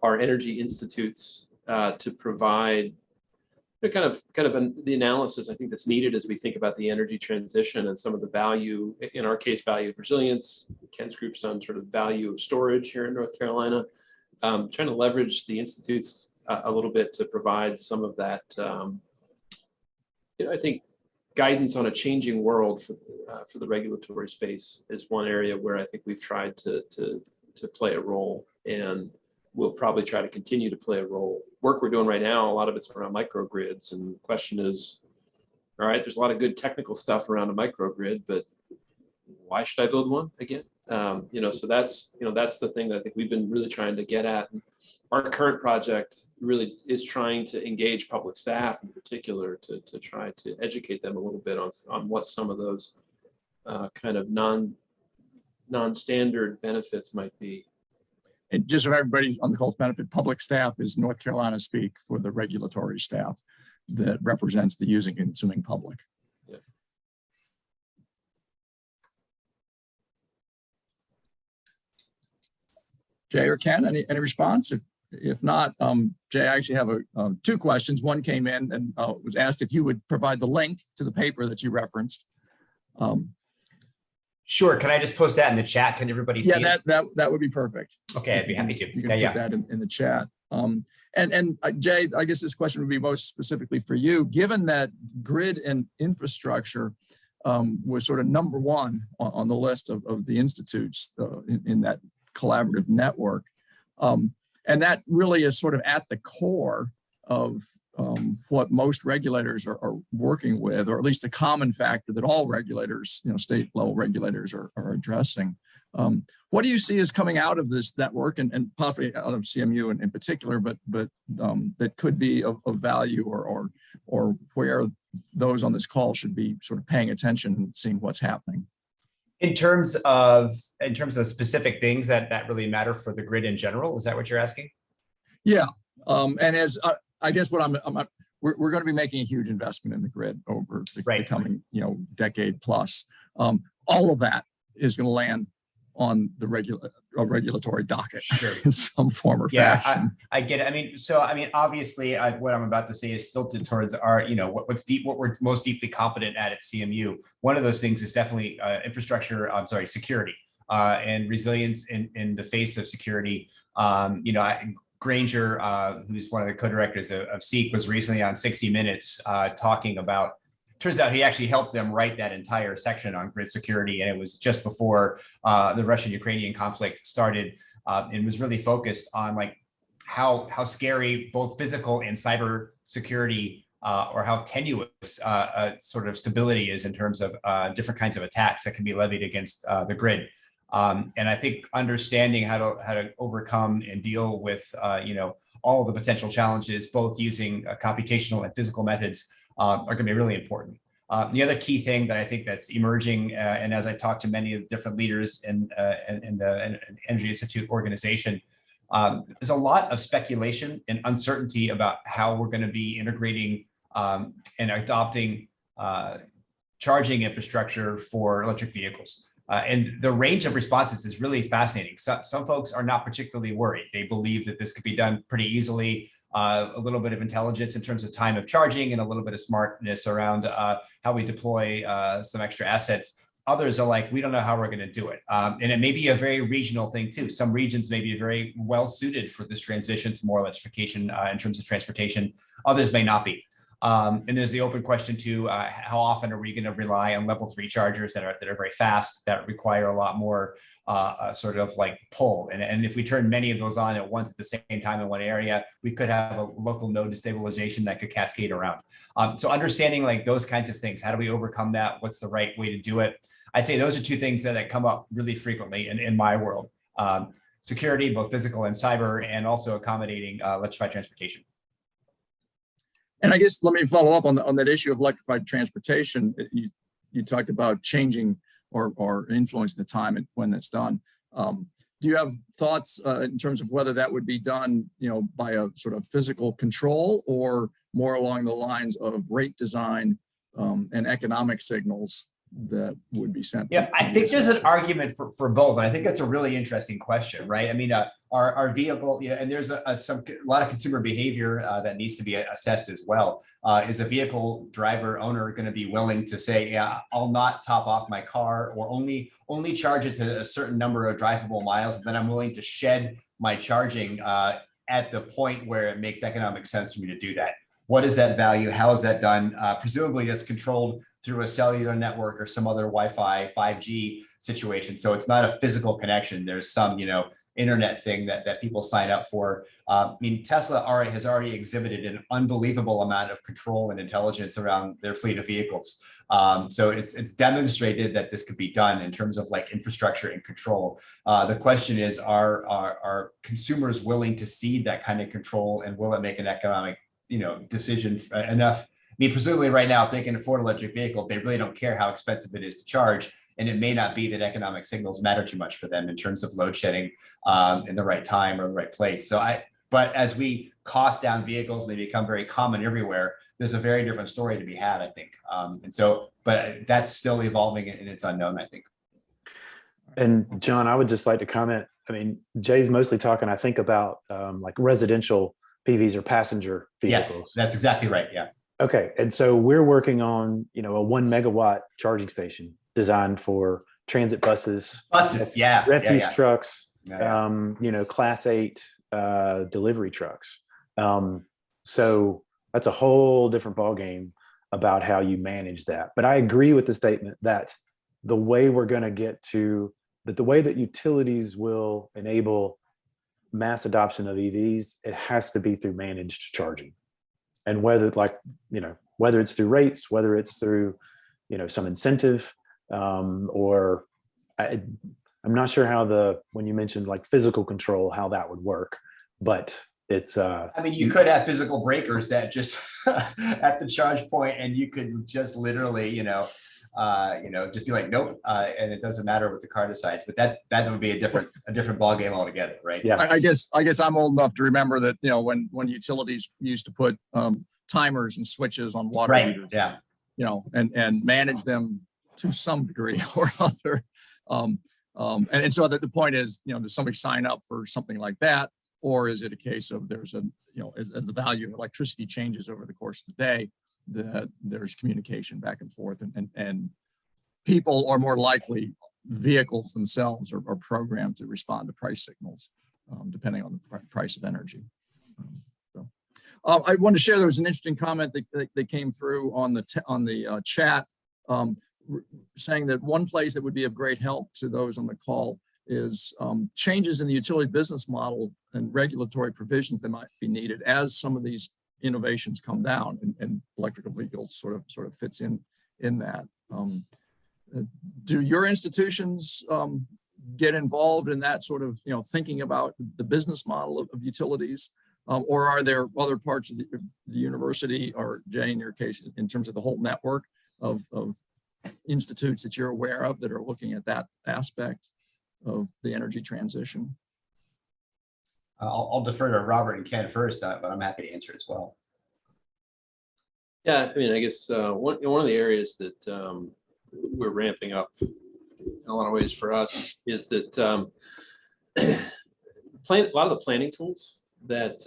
energy institutes to provide the analysis I think that's needed as we think about the energy transition and some of the value, in our case, value of resilience. Ken's group's done sort of value of storage here in North Carolina, trying to leverage the institutes a little bit to provide some of that, I think, guidance on a changing world for the regulatory space is one area where I think we've tried to play a role, and we'll probably try to continue to play a role. Work we're doing right now, a lot of it's around microgrids, and the question is, all right, there's a lot of good technical stuff around a microgrid, but why should I build one again? So that's the thing that I think we've been really trying to get at. And our current project really is trying to engage public staff in particular to try to educate them a little bit on what some of those kind of non-standard benefits might be. And just so everybody on the call's benefit, public staff is North Carolina speak for the regulatory staff that represents the using and consuming public. Yeah. Jay or Ken, any response? If not, Jay, I actually have two questions. One came in and was asked if you would provide the link to the paper that you referenced. Sure. Can I just post that in the chat? Can everybody see it? That would be perfect. Okay, I'd be happy to. You can put that in the chat. And Jay, I guess this question would be most specifically for you. Given that grid and infrastructure was sort of number one on the list of the institutes in that collaborative network, and that really is sort of at the core of what most regulators are working with, or at least a common factor that all regulators, state level regulators are addressing. What do you see as coming out of this network, and possibly out of CMU in particular, but that could be of value, or where those on this call should be sort of paying attention and seeing what's happening? In terms of specific things that really matter for the grid in general, is that what you're asking? Yeah, and as I guess what we're going to be making a huge investment in the grid over the coming decade plus. All of that is going to land on the regulatory docket, sure, in some form or fashion. I get it. Obviously, what I'm about to say is stilted towards our, what we're most deeply competent at CMU. One of those things is definitely security and resilience in the face of security. Granger, who's one of the co-directors of SEEK, was recently on 60 Minutes talking about. Turns out he actually helped them write that entire section on grid security, and it was just before the Russian-Ukrainian conflict started, and was really focused on how scary both physical and cyber security, or how tenuous sort of stability is in terms of different kinds of attacks that can be levied against the grid. And I think understanding how to overcome and deal with all the potential challenges, both using computational and physical methods, are going to be really important. The other key thing that I think that's emerging, and as I talk to many of the different leaders in the Energy Institute organization, there's a lot of speculation and uncertainty about how we're going to be integrating and adopting charging infrastructure for electric vehicles. And the range of responses is really fascinating. Some folks are not particularly worried. They believe that this could be done pretty easily. A little bit of intelligence in terms of time of charging and a little bit of smartness around how we deploy some extra assets. Others are like, we don't know how we're going to do it. And it may be a very regional thing too. Some regions may be very well suited for this transition to more electrification in terms of transportation. Others may not be. And there's the open question too, how often are we going to rely on level 3 chargers that are very fast, that require a lot more sort of pull. And if we turn many of those on at once at the same time in one area, we could have a local node destabilization that could cascade around. So understanding those kinds of things, how do we overcome that? What's the right way to do it? I'd say those are two things that come up really frequently in my world. security, both physical and cyber, and also accommodating electrified transportation. And I guess let me follow up on that issue of electrified transportation. You talked about changing or influencing the time when it's done. Do you have thoughts in terms of whether that would be done, by a sort of physical control or more along the lines of rate design and economic signals that would be sent? Yeah, I think there's an argument for both, and I think that's a really interesting question, right? I mean, our vehicle, and there's a lot of consumer behavior that needs to be assessed as well. Is a vehicle driver owner going to be willing to say, yeah, I'll not top off my car or only charge it to a certain number of drivable miles, and then I'm willing to shed my charging at the point where it makes economic sense for me to do that? What is that value? How is that done? Presumably that's controlled through a cellular network or some other Wi-Fi 5G situation. So it's not a physical connection. There's some, internet thing that people sign up for. I mean, Tesla has already exhibited an unbelievable amount of control and intelligence around their fleet of vehicles. So it's demonstrated that this could be done in terms of like infrastructure and control. The question is, are consumers willing to see that kind of control, and will it make an economic decision enough? I mean, presumably right now, if they can afford an electric vehicle, they really don't care how expensive it is to charge. And it may not be that economic signals matter too much for them in terms of load shedding in the right time or the right place. But as we cost down vehicles and they become very common everywhere, there's a very different story to be had, I think. But that's still evolving and it's unknown, I think. And John, I would just like to comment. I mean, Jay's mostly talking, I think, about like residential PVs or passenger vehicles. Yes, that's exactly right. Yeah. Okay. And so we're working on, a 1 megawatt charging station designed for transit buses, refuse trucks, class 8 delivery trucks. So that's a whole different ballgame about how you manage that. But I agree with the statement that the way we're going to get to the way that utilities will enable mass adoption of EVs, it has to be through managed charging. And whether it's through rates, whether it's through, some incentive, or I'm not sure how when you mentioned like physical control, how that would work, but it's I mean, you could have physical breakers that just at the charge point, and you could just literally, just be like, nope, and it doesn't matter what the car decides. But that would be a different ball game altogether, right? Yeah, I guess I'm old enough to remember that when utilities used to put timers and switches on water heaters, and manage them to some degree or other. And so the point is, does somebody sign up for something like that? Or is it a case of there's as the value of electricity changes over the course of the day, that there's communication back and forth, and people are more likely, vehicles themselves are programmed to respond to price signals, depending on the price of energy. I wanted to share, there was an interesting comment that came through on the chat, saying that one place that would be of great help to those on the call is changes in the utility business model and regulatory provisions that might be needed as some of these innovations come down, and electrical vehicles sort of fits in that. Do your institutions get involved in that sort of thinking about the business model of utilities, or are there other parts of the university, or Jay, in your case, in terms of the whole network of institutes that you're aware of that are looking at that aspect of the energy transition? I'll defer to Robert and Ken first, but I'm happy to answer as well. Yeah, I mean, I guess one of the areas that we're ramping up in a lot of ways for us is that a lot of the planning tools that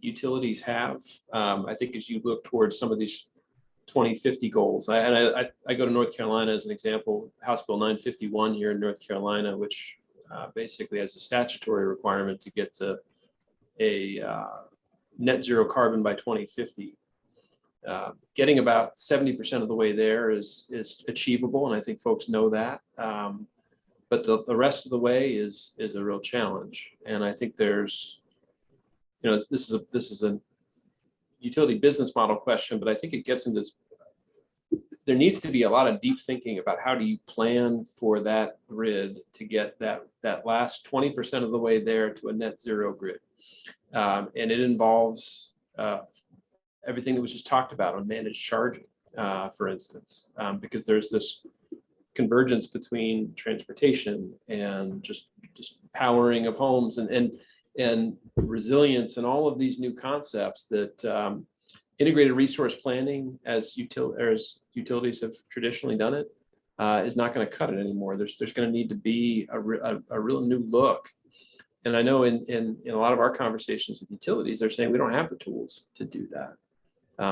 utilities have, I think as you look towards some of these 2050 goals, I go to North Carolina as an example, House Bill 951 here in North Carolina, which basically has a statutory requirement to get to a net zero carbon by 2050. Getting about 70% of the way there is achievable, and I think folks know that. But the rest of the way is a real challenge, and I think there's, this is a utility business model question, but I think it gets into there needs to be a lot of deep thinking about how do you plan for that grid to get that last 20% of the way there to a net zero grid. And it involves everything that was just talked about on managed charging, for instance, because there's this convergence between transportation and just powering of homes and resilience and all of these new concepts that integrated resource planning, as utilities have traditionally done it, is not going to cut it anymore. There's going to need to be a real new look. And I know in a lot of our conversations with utilities, they're saying we don't have the tools to do that.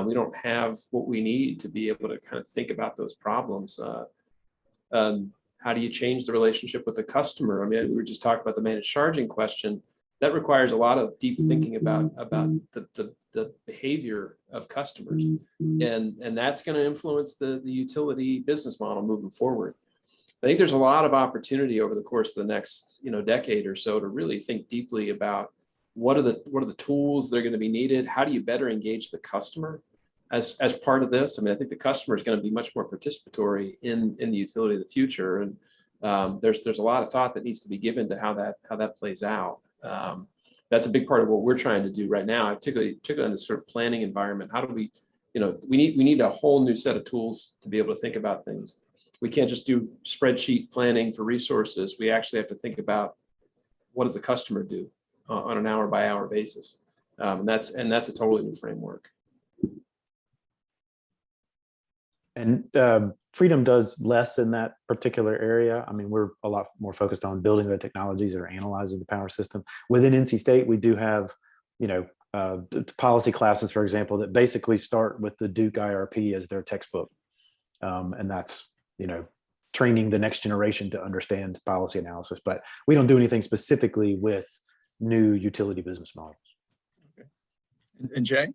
We don't have what we need to be able to kind of think about those problems. How do you change the relationship with the customer? I mean, we were just talking about the managed charging question. That requires a lot of deep thinking about the behavior of customers, and that's going to influence the utility business model moving forward. I think there's a lot of opportunity over the course of the next decade or so to really think deeply about what are the tools that are going to be needed. How do you better engage the customer as part of this? I mean, I think the customer is going to be much more participatory in the utility of the future, and there's a lot of thought that needs to be given to how that plays out. That's a big part of what we're trying to do right now, particularly in this sort of planning environment. How do we, we need a whole new set of tools to be able to think about things. We can't just do spreadsheet planning for resources. We actually have to think about what does the customer do on an hour by hour basis. And that's a totally new framework. And FREEDM does less in that particular area. I mean, we're a lot more focused on building the technologies or analyzing the power system. Within NC State, we do have, policy classes, for example, that basically start with the Duke IRP as their textbook. And that's, training the next generation to understand policy analysis. But we don't do anything specifically with new utility business models. Okay. And Jay?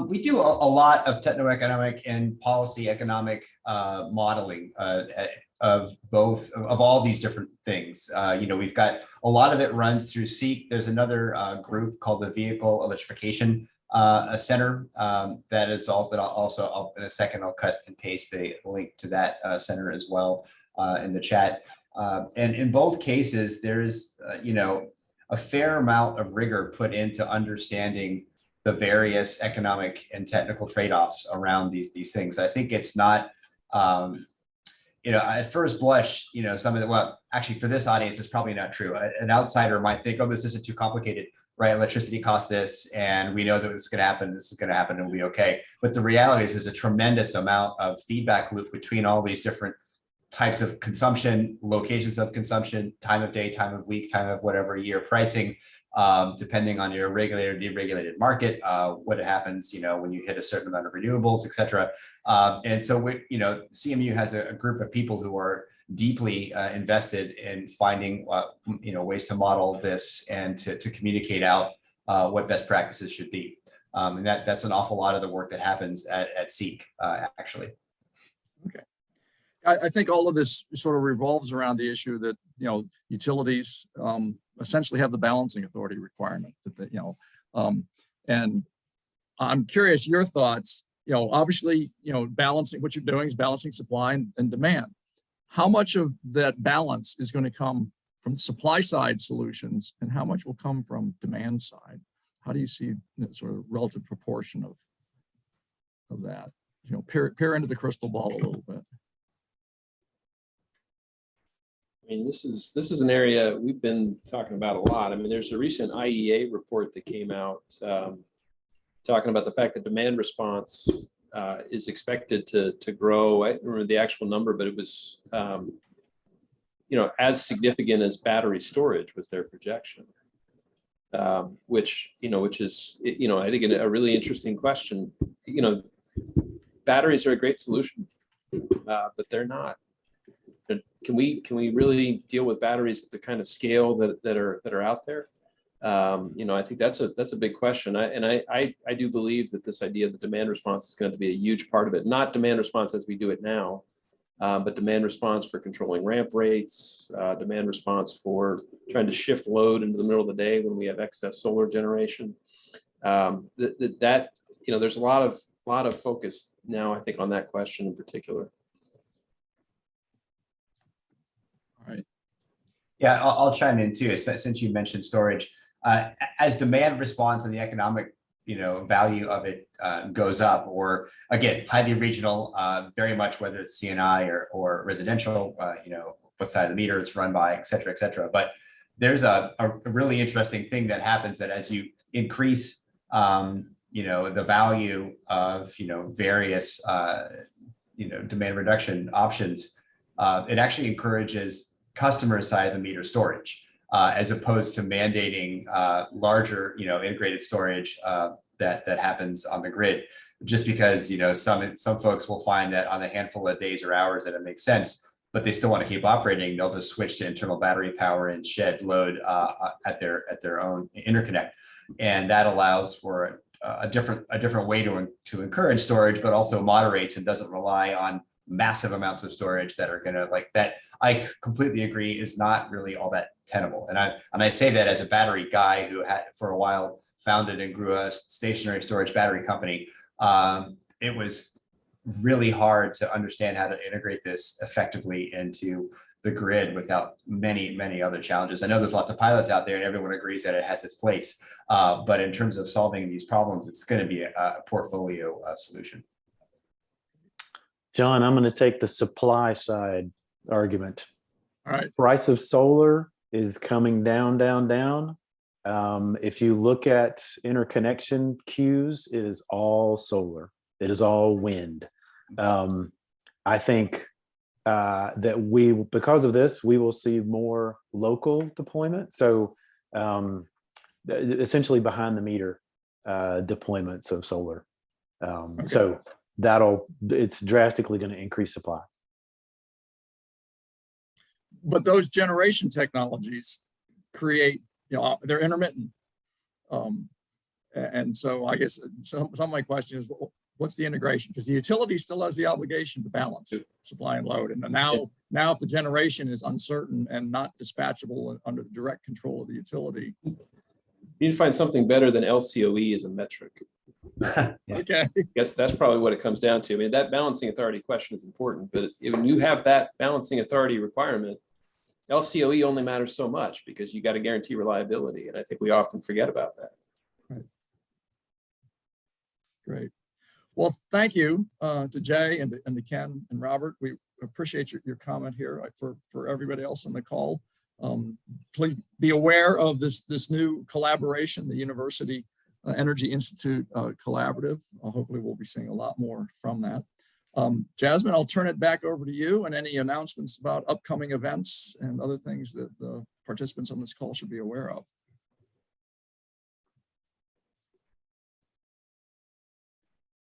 We do a lot of techno-economic and policy economic modeling of all these different things. We've got a lot of it runs through SEEK. There's another group called the Vehicle Electrification Center that is also in a second I'll cut and paste the link to that center as well in the chat. And in both cases, there's a fair amount of rigor put into understanding the various economic and technical trade-offs around these things. I think it's not, at first blush, actually for this audience, it's probably not true. An outsider might think, oh, this isn't too complicated, right? Electricity costs this, and we know that this is going to happen. This is going to happen, and we'll be okay. But the reality is, there's a tremendous amount of feedback loop between all these different types of consumption, locations of consumption, time of day, time of week, time of whatever year, pricing, depending on your regulated, deregulated market, what happens, when you hit a certain amount of renewables, et cetera. And so, CMU has a group of people who are deeply invested in finding, ways to model this and to communicate out what best practices should be. And that's an awful lot of the work that happens at SEEK, actually. Okay. I think all of this sort of revolves around the issue that, utilities essentially have the balancing authority requirement that they, and I'm curious your thoughts, obviously, balancing what you're doing is balancing supply and demand. How much of that balance is going to come from supply side solutions and how much will come from demand side? How do you see the sort of relative proportion of that? Peer into the crystal ball a little bit. I mean, this is an area we've been talking about a lot. I mean, there's a recent IEA report that came out talking about the fact that demand response is expected to grow. I don't remember the actual number, but it was, as significant as battery storage was their projection, which is, I think a really interesting question. Batteries are a great solution, but they're not. Can we really deal with batteries at the kind of scale that are out there? I think that's a big question. I do believe that this idea of the demand response is going to be a huge part of it. Not demand response as we do it now, but demand response for controlling ramp rates, demand response for trying to shift load into the middle of the day when we have excess solar generation. There's a lot lot of focus now, I think, on that question in particular. All right. Yeah, I'll chime in too, since you mentioned storage. As demand response and the economic, value of it goes up, or again, highly regional, very much whether it's CNI or residential, what side of the meter it's run by, et cetera, et cetera. But there's a really interesting thing that happens that as you increase, the value of, various, demand reduction options, it actually encourages customer side of the meter storage, as opposed to mandating larger, integrated storage that happens on the grid. Just because some folks will find that on a handful of days or hours that it makes sense, but they still want to keep operating, they'll just switch to internal battery power and shed load at their own interconnect, and that allows for a different way to encourage storage, but also moderates and doesn't rely on massive amounts of storage that are going to that. I completely agree is not really all that tenable. And I say that as a battery guy who had for a while founded and grew a stationary storage battery company. It was really hard to understand how to integrate this effectively into the grid without many other challenges. I know there's lots of pilots out there and everyone agrees that it has its place. But in terms of solving these problems, it's going to be a portfolio solution. John, I'm going to take the supply side argument. All right. Price of solar is coming down. If you look at interconnection queues, it is all solar. It is all wind. I think that because of this, we will see more local deployment. So essentially behind the meter deployments of solar. Okay. So it's drastically going to increase supply. But those generation technologies create, they're intermittent. And so I guess some of my question is, what's the integration? Because the utility still has the obligation to balance supply and load. And now if the generation is uncertain and not dispatchable under the direct control of the utility. You need to find something better than LCOE as a metric. Okay. I guess that's probably what it comes down to. I mean, that balancing authority question is important, but when you have that balancing authority requirement, LCOE only matters so much because you got to guarantee reliability. And I think we often forget about that. Right. Great. Well, thank you to Jay and to Ken and Robert. We appreciate your comment here. For everybody else on the call, please be aware of this new collaboration, the University Energy Institute Collaborative. Hopefully we'll be seeing a lot more from that. Jasmine, I'll turn it back over to you and any announcements about upcoming events and other things that the participants on this call should be aware of.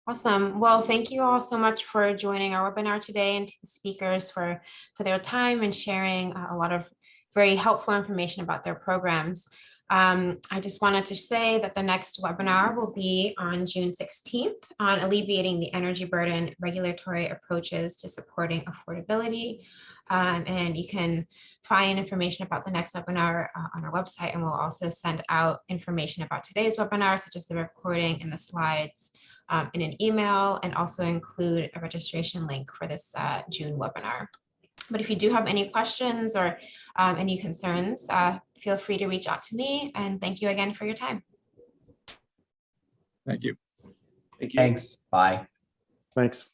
Awesome. Well, thank you all so much for joining our webinar today, and to the speakers for their time and sharing a lot of very helpful information about their programs. I just wanted to say that the next webinar will be on June 16th on alleviating the energy burden, regulatory approaches to supporting affordability. And you can find information about the next webinar on our website, and we'll also send out information about today's webinar, such as the recording and the slides, in an email, and also include a registration link for this June webinar. But if you do have any questions or any concerns, feel free to reach out to me, and thank you again for your time. Thank you. Thank you. Thanks. Bye. Thanks.